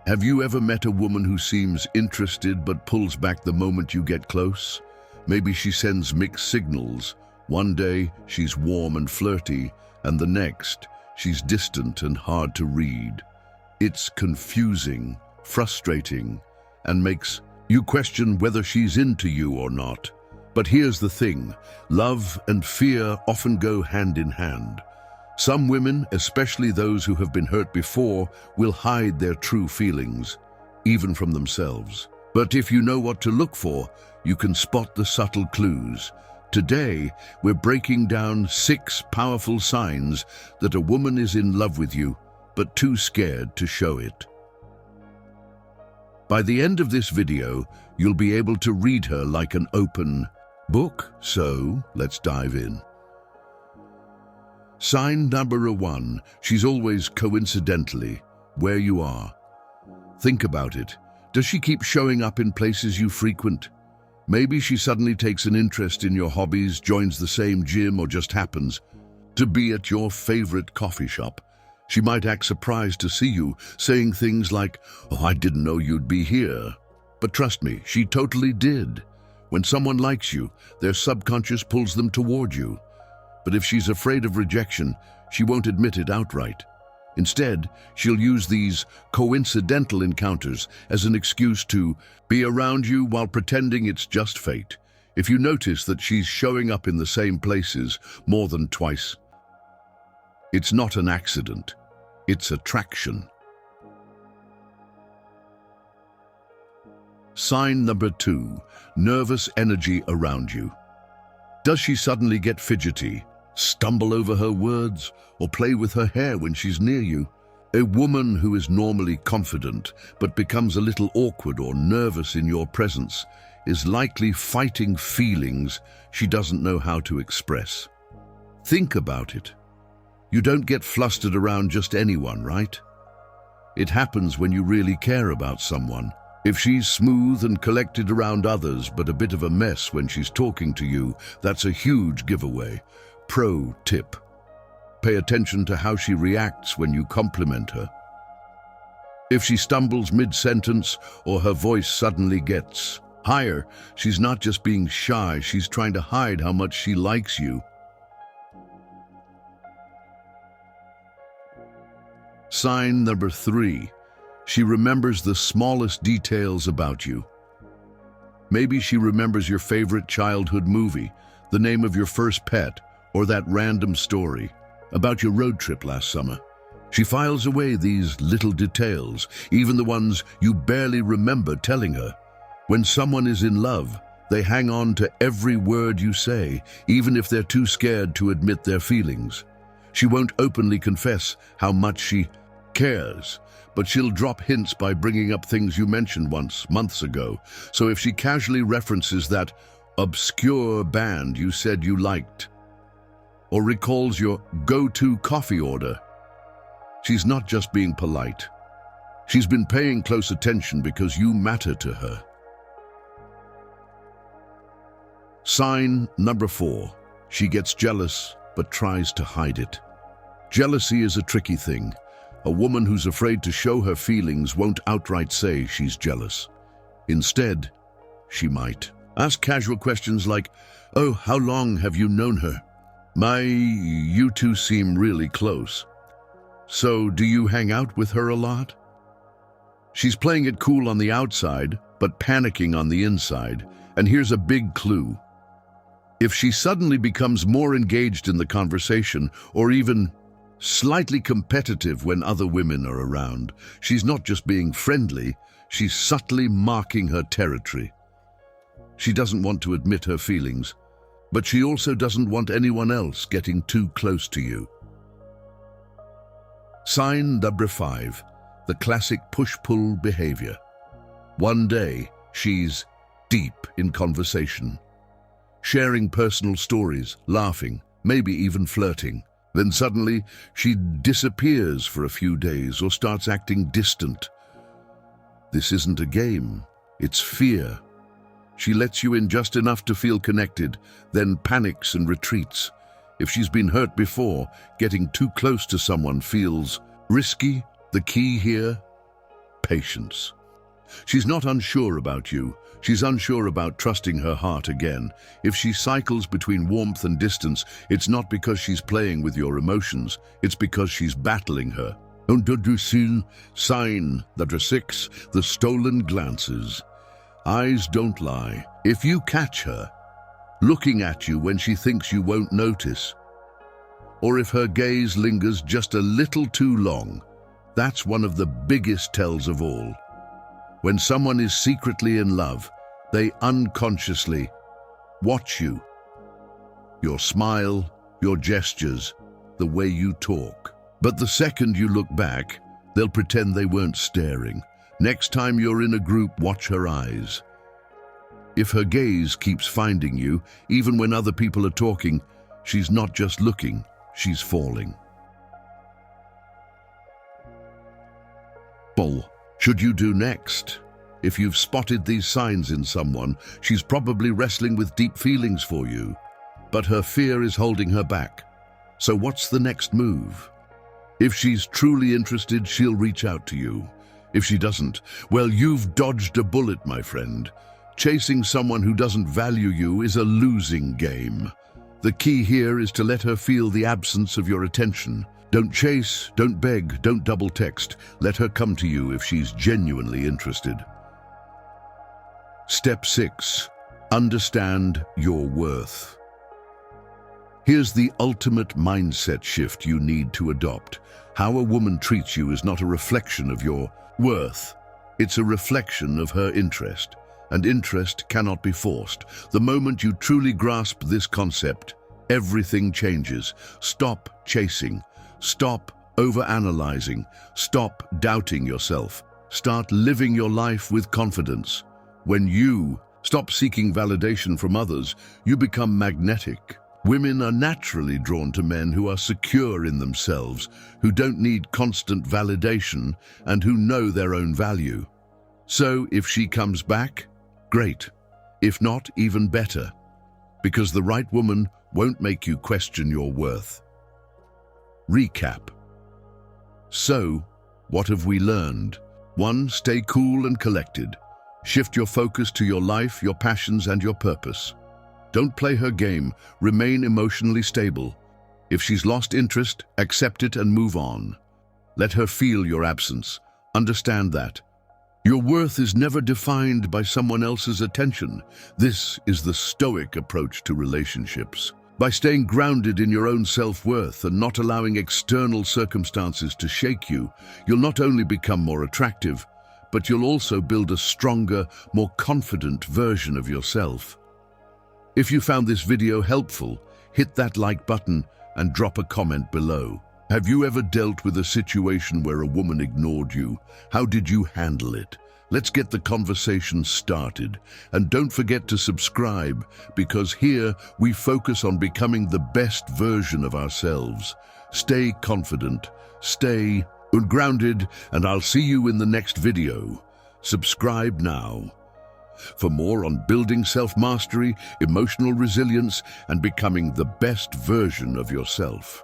Have you ever met a woman who seems interested but pulls back the moment you get close? Maybe she sends mixed signals. One day, she's warm and flirty, and the next, she's distant and hard to read. It's confusing, frustrating, and makes you question whether she's into you or not. But here's the thing, love and fear often go hand in hand. Some women, especially those who have been hurt before, will hide their true feelings, even from themselves. But if you know what to look for, you can spot the subtle clues. Today, we're breaking down 6 powerful signs that a woman is in love with you, but too scared to show it. By the end of this video, you'll be able to read her like an open book. So, let's dive in. Sign number 1, she's always coincidentally where you are. Think about it. Does she keep showing up in places you frequent? Maybe she suddenly takes an interest in your hobbies, joins the same gym, or just happens to be at your favorite coffee shop. She might act surprised to see you, saying things like, "Oh, I didn't know you'd be here." But trust me, she totally did. When someone likes you, their subconscious pulls them toward you. But if she's afraid of rejection, she won't admit it outright. Instead, she'll use these coincidental encounters as an excuse to be around you while pretending it's just fate. If you notice that she's showing up in the same places more than twice, it's not an accident, it's attraction. Sign number 2, nervous energy around you. Does she suddenly get fidgety, stumble over her words, or play with her hair when she's near you? A woman who is normally confident but becomes a little awkward or nervous in your presence is likely fighting feelings she doesn't know how to express. Think about it. You don't get flustered around just anyone, right? It happens when you really care about someone. If she's smooth and collected around others but a bit of a mess when she's talking to you, that's a huge giveaway. Pro tip: pay attention to how she reacts when you compliment her. If she stumbles mid-sentence or her voice suddenly gets higher, she's not just being shy, she's trying to hide how much she likes you. Sign number 3, she remembers the smallest details about you. Maybe she remembers your favorite childhood movie, the name of your first pet, or that random story about your road trip last summer. She files away these little details, even the ones you barely remember telling her. When someone is in love, they hang on to every word you say, even if they're too scared to admit their feelings. She won't openly confess how much she cares, but she'll drop hints by bringing up things you mentioned once, months ago. So if she casually references that obscure band you said you liked, or recalls your go-to coffee order, she's not just being polite. She's been paying close attention because you matter to her. Sign number 4, she gets jealous but tries to hide it. Jealousy is a tricky thing. A woman who's afraid to show her feelings won't outright say she's jealous. Instead, she might ask casual questions like, "Oh, how long have you known her? You two seem really close. So, do you hang out with her a lot?" She's playing it cool on the outside, but panicking on the inside. And here's a big clue. If she suddenly becomes more engaged in the conversation, or even slightly competitive when other women are around, she's not just being friendly, she's subtly marking her territory. She doesn't want to admit her feelings, but she also doesn't want anyone else getting too close to you. Sign number 5, the classic push-pull behavior. One day, she's deep in conversation, sharing personal stories, laughing, maybe even flirting. Then suddenly, she disappears for a few days or starts acting distant. This isn't a game, it's fear. She lets you in just enough to feel connected, then panics and retreats. If she's been hurt before, getting too close to someone feels risky. The key here? patience. She's not unsure about you. She's unsure about trusting her heart again. If she cycles between warmth and distance, it's not because she's playing with your emotions. It's because she's battling her. Sign number 6, the stolen glances. Eyes don't lie. If you catch her looking at you when she thinks you won't notice, or if her gaze lingers just a little too long, that's one of the biggest tells of all. When someone is secretly in love, they unconsciously watch you. Your smile, your gestures, the way you talk. But the second you look back, they'll pretend they weren't staring. Next time you're in a group, watch her eyes. If her gaze keeps finding you, even when other people are talking, she's not just looking, she's falling. What should you do next? If you've spotted these signs in someone, she's probably wrestling with deep feelings for you, but her fear is holding her back. So what's the next move? If she's truly interested, she'll reach out to you. If she doesn't, well, you've dodged a bullet, my friend. Chasing someone who doesn't value you is a losing game. The key here is to let her feel the absence of your attention. Don't chase, don't beg, don't double text. Let her come to you if she's genuinely interested. Step 6. Understand your worth. Here's the ultimate mindset shift you need to adopt. How a woman treats you is not a reflection of your worth. It's a reflection of her interest, and interest cannot be forced. The moment you truly grasp this concept, everything changes. Stop chasing. Stop overanalyzing. Stop doubting yourself. Start living your life with confidence. When you stop seeking validation from others, you become magnetic. Women are naturally drawn to men who are secure in themselves, who don't need constant validation, and who know their own value. So if she comes back, great. If not, even better. Because the right woman won't make you question your worth. Recap. So, what have we learned? 1. Stay cool and collected. Shift your focus to your life, your passions, and your purpose. Don't play her game. Remain emotionally stable. If she's lost interest, accept it and move on. Let her feel your absence. Understand that. Your worth is never defined by someone else's attention. This is the Stoic approach to relationships. By staying grounded in your own self-worth and not allowing external circumstances to shake you, you'll not only become more attractive, but you'll also build a stronger, more confident version of yourself. If you found this video helpful, hit that like button and drop a comment below. Have you ever dealt with a situation where a woman ignored you? How did you handle it? Let's get the conversation started. And don't forget to subscribe, because here we focus on becoming the best version of ourselves. Stay confident, stay grounded, and I'll see you in the next video. Subscribe now. For more on building self-mastery, emotional resilience, and becoming the best version of yourself.